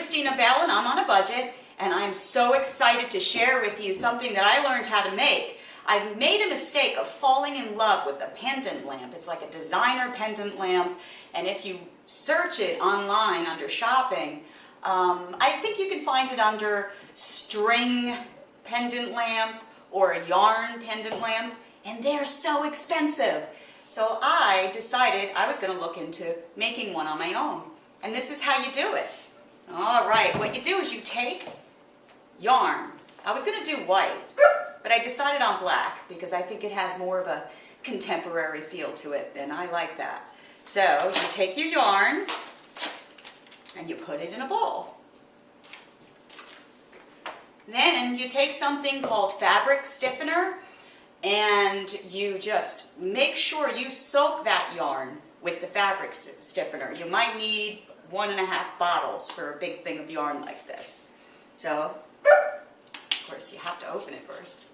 Christina Bell and I'm on a budget, and I'm so excited to share with you something that I learned how to make. I made a mistake of falling in love with a pendant lamp. It's like a designer pendant lamp, and if you search it online under shopping, I think you can find it under string pendant lamp or a yarn pendant lamp, and they're so expensive. So I decided I was going to look into making one on my own. And this is how you do it. All right, what you do is you take yarn. I was going to do white, but I decided on black because I think it has more of a contemporary feel to it, and I like that. So you take your yarn and you put it in a bowl. Then you take something called fabric stiffener, and you just make sure you soak that yarn with the fabric stiffener. You might need 1.5 bottles for a big thing of yarn like this. So, of course, you have to open it first,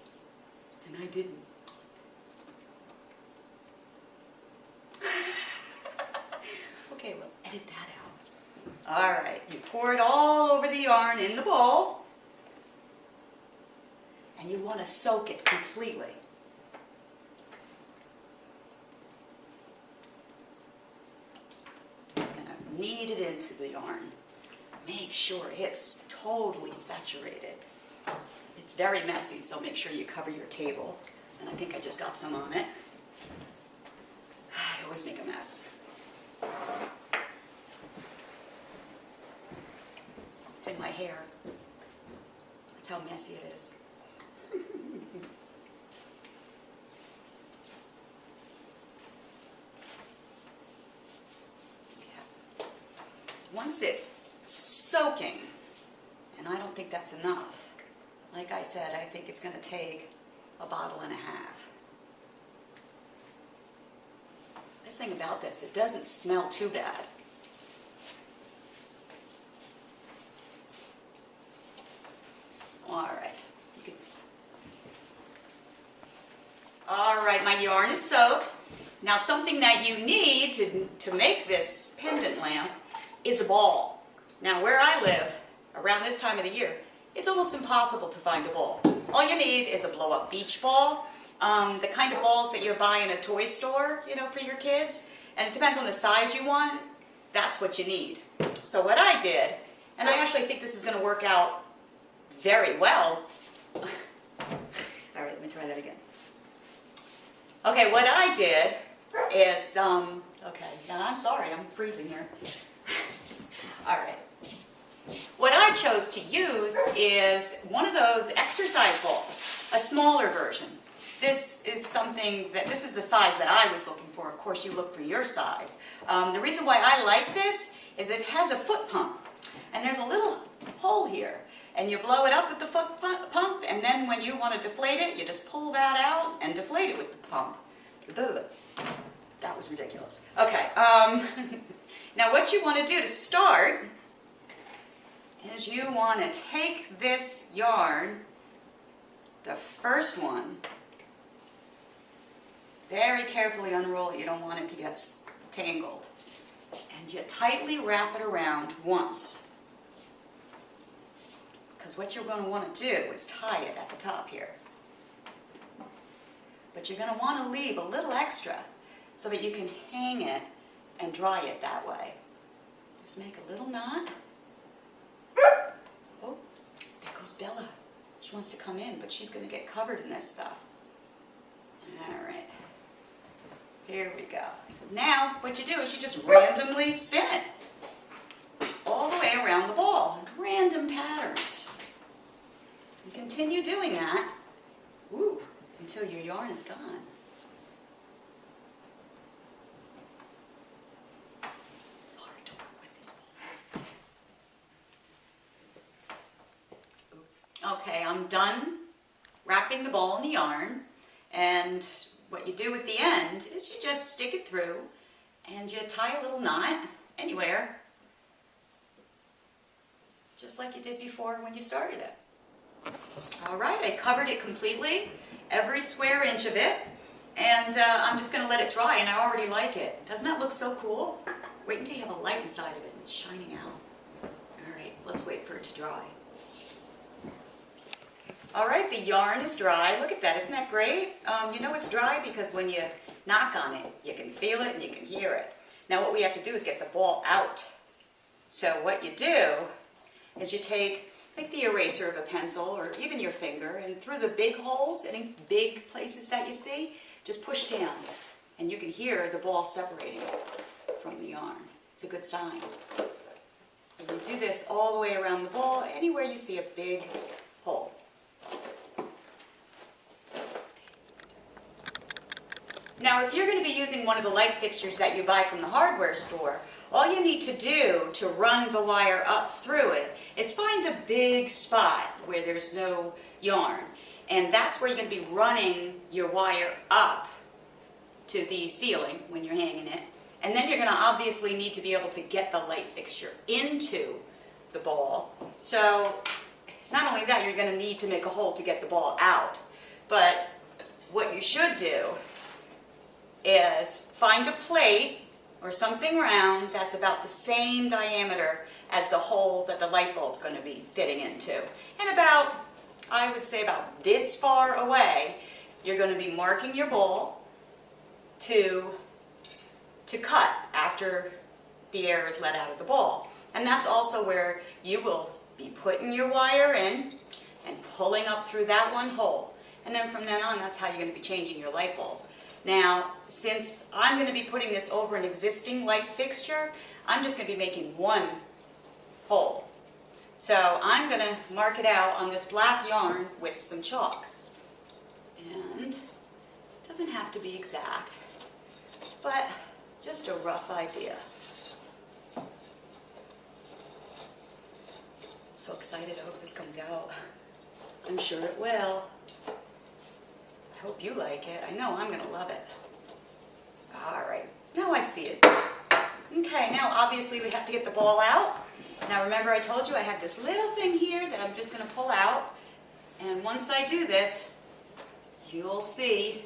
and I didn't. Okay, we'll edit that out. All right, you pour it all over the yarn in the bowl, and you want to soak it completely. Knead it into the yarn. Make sure it's totally saturated. It's very messy, so make sure you cover your table. And I think I just got some on it. I always make a mess. It's in my hair. That's how messy it is. Once it's soaking, and I don't think that's enough, like I said, I think it's going to take 1.5 bottles. This thing about this, it doesn't smell too bad. All right, my yarn is soaked. Now something that you need to make this pendant lamp is a ball. Now where I live, around this time of the year, it's almost impossible to find a ball. All you need is a blow-up beach ball, the kind of balls that you buy in a toy store, you know, for your kids. And it depends on the size you want. That's what you need. So what I did, and I actually think this is going to work out very well. All right, let me try that again. Okay, what I did is, okay, now I'm sorry, I'm freezing here. All right. What I chose to use is one of those exercise balls, a smaller version. This is this is the size that I was looking for. Of course, you look for your size. The reason why I like this is it has a foot pump, and there's a little hole here, and you blow it up with the foot pump, and then when you want to deflate it, you just pull that out and deflate it with the pump. That was ridiculous. Okay, now what you want to do to start is you want to take this yarn, the first one, very carefully unroll it. You don't want it to get tangled. And you tightly wrap it around once. Because what you're going to want to do is tie it at the top here. But you're going to want to leave a little extra so that you can hang it and dry it that way. Just make a little knot. Oh, there goes Bella. She wants to come in, but she's going to get covered in this stuff. All right. Here we go. Now, what you do is you just randomly spin it all the way around the ball. Random patterns. And continue doing that until your yarn is gone. It's hard to work with this ball. Oops. Okay, I'm done wrapping the ball in the yarn, and what you do at the end is you just stick it through and you tie a little knot anywhere, just like you did before when you started it. All right, I covered it completely, every square inch of it, and I'm just going to let it dry, and I already like it. Doesn't that look so cool? Wait until you have a light inside of it and it's shining out. All right, let's wait for it to dry. All right, the yarn is dry. Look at that, isn't that great? You know it's dry because when you knock on it, you can feel it and you can hear it. Now what we have to do is get the ball out. So what you do is you take like the eraser of a pencil or even your finger, and through the big holes, any big places that you see, just push down and you can hear the ball separating from the yarn. It's a good sign. And you do this all the way around the ball, anywhere you see a big hole. Now if you're going to be using one of the light fixtures that you buy from the hardware store, all you need to do to run the wire up through it is find a big spot where there's no yarn. And that's where you're going to be running your wire up to the ceiling when you're hanging it. And then you're going to obviously need to be able to get the light fixture into the ball. So not only that, you're going to need to make a hole to get the ball out. But what you should do is find a plate or something round that's about the same diameter as the hole that the light bulb's going to be fitting into. And about, I would say about this far away, you're going to be marking your ball to cut after the air is let out of the ball. And that's also where you will be putting your wire in and pulling up through that one hole. And then from then on, that's how you're going to be changing your light bulb. Now, since I'm going to be putting this over an existing light fixture, I'm just going to be making one hole. So I'm going to mark it out on this black yarn with some chalk. And it doesn't have to be exact, but just a rough idea. I'm so excited. I hope this comes out. I'm sure it will. I hope you like it. I know I'm going to love it. All right, now I see it. Okay, now obviously we have to get the ball out. Now remember I told you I have this little thing here that I'm just going to pull out. And once I do this, you'll see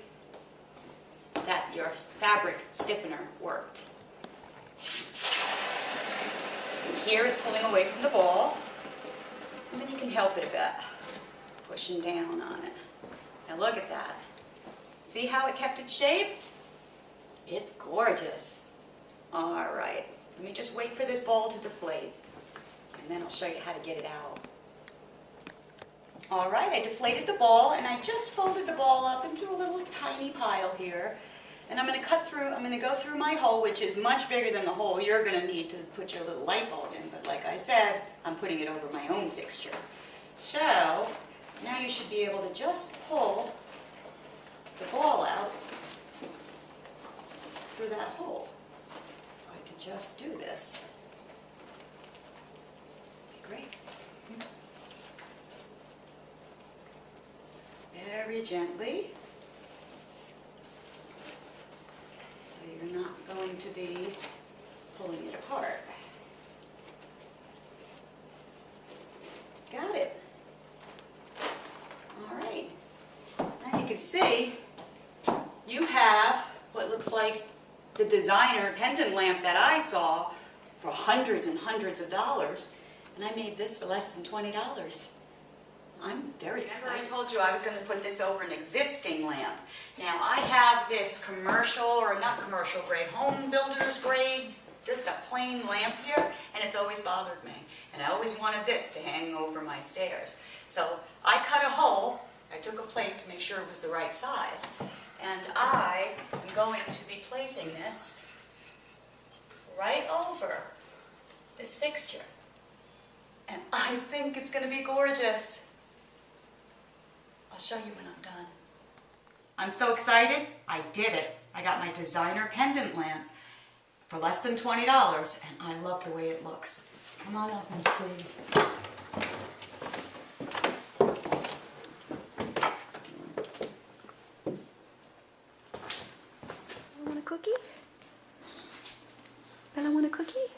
that your fabric stiffener worked. Hear it pulling away from the ball. And then you can help it a bit, pushing down on it. Now look at that. See how it kept its shape? It's gorgeous. All right, let me just wait for this ball to deflate, and then I'll show you how to get it out. All right, I deflated the ball, and I just folded the ball up into a little tiny pile here. And I'm going to go through my hole, which is much bigger than the hole you're going to need to put your little light bulb in. But like I said, I'm putting it over my own fixture. So now you should be able to just pull the ball out through that hole. I can just do this. Okay, great. Very gently. So you're not going to be pulling it apart. Got it. All right. Now you can see you have what looks like the designer pendant lamp that I saw for hundreds and hundreds of dollars, and I made this for less than $20. I'm very excited. Remember I told you I was going to put this over an existing lamp. Now I have this commercial, or not commercial grade, home builder's grade, just a plain lamp here, and it's always bothered me. And I always wanted this to hang over my stairs. So I cut a hole, I took a plate to make sure it was the right size, and I am going to be placing this right over this fixture. And I think it's going to be gorgeous. I'll show you when I'm done. I'm so excited. I did it. I got my designer pendant lamp for less than $20, and I love the way it looks. Come on up and see. Want a cookie? Bella, want a cookie?